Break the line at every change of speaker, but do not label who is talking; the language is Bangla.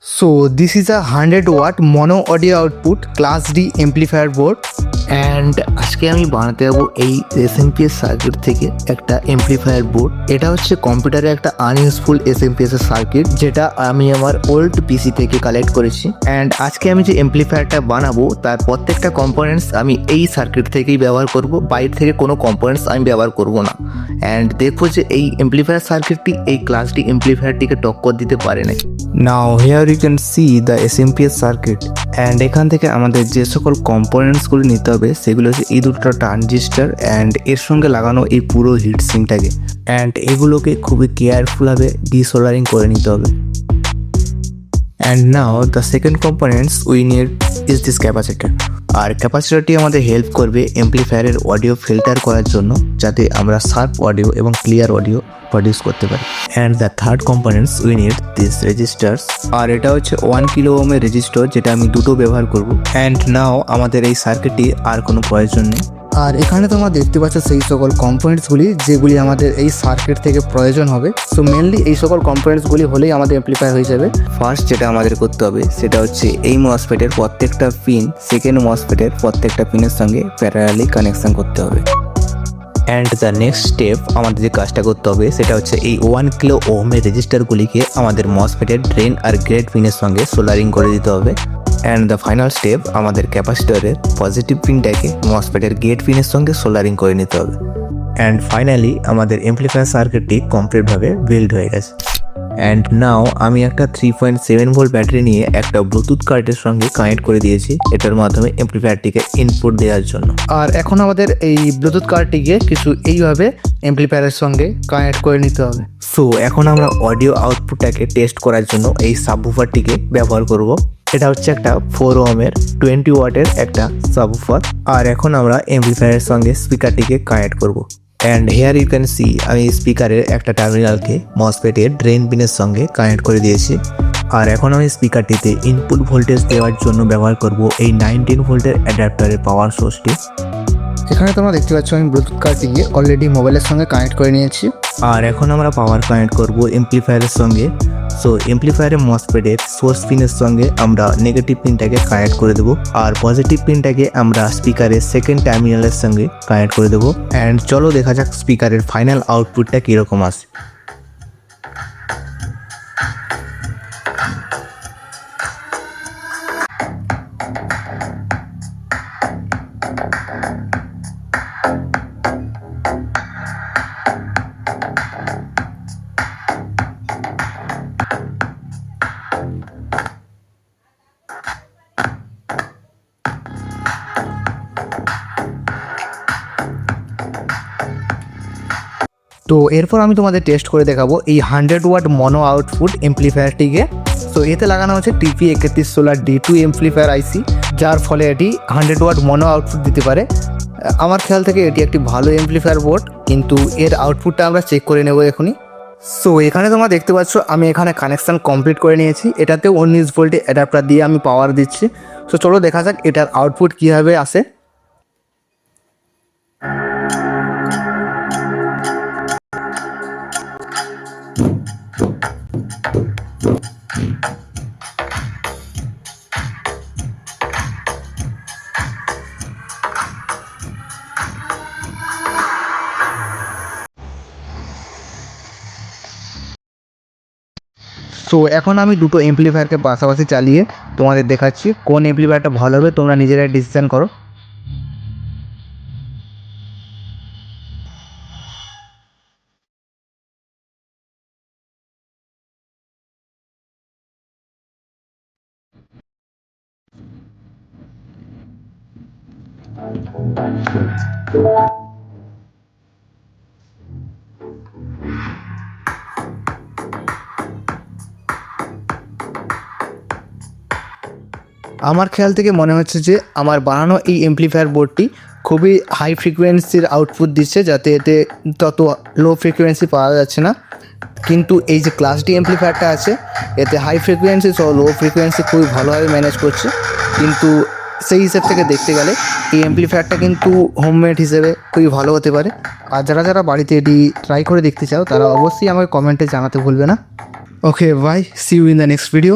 So this is a 100 watt mono audio output class D amplifier board and আজকে আমি বানাতে যাবো এই এসএমপিএস সার্কিট থেকে একটা এমপ্লিফায়ার বোর্ড। এটা হচ্ছে কম্পিউটারে একটা আনইউজফুল এসএমপিএস এর সার্কিট যেটা আমি আমার ওল্ড পিসি থেকে কালেক্ট করেছি। অ্যান্ড আজকে আমি যে এমপ্লিফায়ারটা বানাবো তার প্রত্যেকটা কম্পোনেন্টস আমি এই সার্কিট থেকেই ব্যবহার করব, বাইরে থেকে কোনো কম্পোনেন্টস আমি ব্যবহার করব না। অ্যান্ড দেখবো যে এই এমপ্লিফায়ার সার্কিটটি এই ক্লাস ডি এমপ্লিফায়ারটিকে টক্কর দিতে পারে না। Now here you can see the SMPS circuit and এখান থেকে আমাদের যে সকল কম্পোনেন্টসগুলি নিতে হবে সেগুলো হচ্ছে এই দুটো ট্রানজিস্টার অ্যান্ড এর সঙ্গে লাগানো এই পুরো হিট সিঙ্কটাকে, অ্যান্ড এগুলোকে খুবই কেয়ারফুলভাবে ডিসোল্ডারিং করে নিতে হবে। And now the second components we need is this capacitor. আর ক্যাপাসিটারটি আমাদের হেল্প করবে এমপ্লিফায়ারের অডিও ফিল্টার করার জন্য, যাতে আমরা শার্প অডিও এবং ক্লিয়ার অডিও প্রডিউস করতে পারি। And the third components we need this resistors. আর এটা হচ্ছে 1 কিলো ওহমের রেজিস্টার, যেটা আমি দুটো ব্যবহার করব। অ্যান্ড নাও আমাদের এই সার্কিটটি আর কোনো প্রয়োজন নেই। আর এখানে তোমরা দেখতে পাচ্ছ সেই সকল কম্পোনেন্টসগুলি যেগুলি আমাদের এই সার্কিট থেকে প্রয়োজন হবে। সো মেনলি এই সকল কম্পোনেন্টসগুলি হলেই আমাদের অ্যাম্প্লিফায়ার হয়ে যাবে। ফার্স্ট যেটা আমাদের করতে হবে সেটা হচ্ছে এই মসফেটের প্রত্যেকটা পিন সেকেন্ড মসফেটের প্রত্যেকটা পিনের সঙ্গে প্যারালালি কানেকশন করতে হবে। অ্যান্ড দ্য নেক্সট স্টেপ আমাদের যে কাজটা করতে হবে সেটা হচ্ছে এই 1 কিলো ওহমের রেজিস্টারগুলিকে আমাদের মসফেটের ড্রেন আর গ্রেড পিনের সঙ্গে সোল্ডারিং করে দিতে হবে। অ্যান্ড দ্য ফাইনাল স্টেপ আমাদের ক্যাপাসিটরের পজিটিভ পিনটাকে মসফেটের গেট পিনের সঙ্গে সোল্ডারিং করে নিতে হবে। অ্যান্ড ফাইনালি আমাদের এমপ্লিফায়ার সার্কিটটি কমপ্লিটভাবে বিল্ড হয়ে গেছে। অ্যান্ড নাও আমি একটা 3.7 ভোল্ট ব্যাটারি নিয়ে একটা ব্লুটুথ কার্ডের সঙ্গে কানেক্ট করে দিয়েছি, এটার মাধ্যমে এমপ্লিফায়ারটিকে ইনপুট দেওয়ার জন্য। আর এখন আমাদের এই ব্লুটুথ কার্ডটিকে কিছু এইভাবে এমপ্লিফায়ারের সঙ্গে কানেক্ট করে নিতে হবে। সো এখন আমরা অডিও আউটপুটটাকে টেস্ট করার জন্য এই সাবউফারটিকে ব্যবহার করব। এটা হচ্ছে একটা 4 ওহমের 20 ওয়াটের একটা সাবউফার। আর এখন আমরা এমপ্লিফায়ারের সঙ্গে স্পিকারটিকে কানেক্ট করব। And here you can see আমি স্পিকারের একটা টার্মিনালকে মসফেটের ড্রেন পিনের সঙ্গে কানেক্ট করে দিয়েছি। আর এখন আমি স্পিকারটিতে ইনপুট ভোল্টেজ দেওয়ার জন্য ব্যবহার করব এই 19 ভোল্টের অ্যাডাপ্টারের পাওয়ার সোর্সটি। এখানে তোমরা দেখতে পাচ্ছ আমি ব্লুটুথ কার্ডটিকে অলরেডি মোবাইলের সঙ্গে কানেক্ট করে নিয়েছি। আর এখন আমরা পাওয়ার কানেক্ট করব এমপ্লিফায়ারের সঙ্গে। সো এমপ্লিফায়ারের মসফেটের সোর্স পিনের সঙ্গে আমরা নেগেটিভ পিনটাকে কানেক্ট করে দেবো, আর পজিটিভ পিনটাকে আমরা স্পিকারের সেকেন্ড টার্মিনালের সঙ্গে কানেক্ট করে দেবো। অ্যান্ড চলো দেখা যাক স্পিকারের ফাইনাল আউটপুটটা কীরকম আসে। তো এরপর আমি তোমাদের টেস্ট করে দেখাবো এই 100 ওয়াট মনো আউটপুট এমপ্লিফায়ারটিকে। তো এতে লাগানো হচ্ছে TP3116D2 এমপ্লিফায়ার আইসি, যার ফলে এটি 100 ওয়াট মনো আউটপুট দিতে পারে। আমার খেয়াল থেকে এটি একটি ভালো এমপ্লিফায়ার বোর্ড, কিন্তু এর আউটপুটটা আমরা চেক করে নেব এখনই। সো এখানে তোমরা দেখতে পাচ্ছ আমি এখানে কানেকশান কমপ্লিট করে নিয়েছি। এটাতেও 19 ভোল্টের অ্যাডাপ্টার দিয়ে আমি পাওয়ার দিচ্ছি। সো চলো দেখা যাক এটার আউটপুট কীভাবে আসে। সো এখন আমি দুটো এমপ্লিফায়ারকে পাশাপাশি চালিয়ে তোমাদের দেখাচ্ছি কোন এমপ্লিফায়ারটা ভালো হবে, তোমরা নিজেরাই ডিসিশন করো। আমার খেয়াল থেকে মনে হচ্ছে যে আমার বানানো এই এমপ্লিফায়ার বোর্ডটি খুবই হাই ফ্রিকোয়েন্সির আউটপুট দিচ্ছে, যাতে এতে তত লো ফ্রিকোয়েন্সি পাওয়া যাচ্ছে না। কিন্তু এই যে ক্লাস ডি এমপ্লিফায়ারটা আছে এতে হাই ফ্রিকোয়েন্সি সহ লো ফ্রিকোয়েন্সি খুবই ভালোভাবে ম্যানেজ করছে। কিন্তু সেই হিসেব থেকে দেখতে গেলে এই অ্যাম্প্লিফায়ারটা কিন্তু হোমমেড হিসেবে খুবই ভালো হতে পারে। আর যারা বাড়িতে এটি ট্রাই করে দেখতে চাও তারা অবশ্যই আমাকে কমেন্টে জানাতে ভুলবে না। Okay bye, see you in the next video.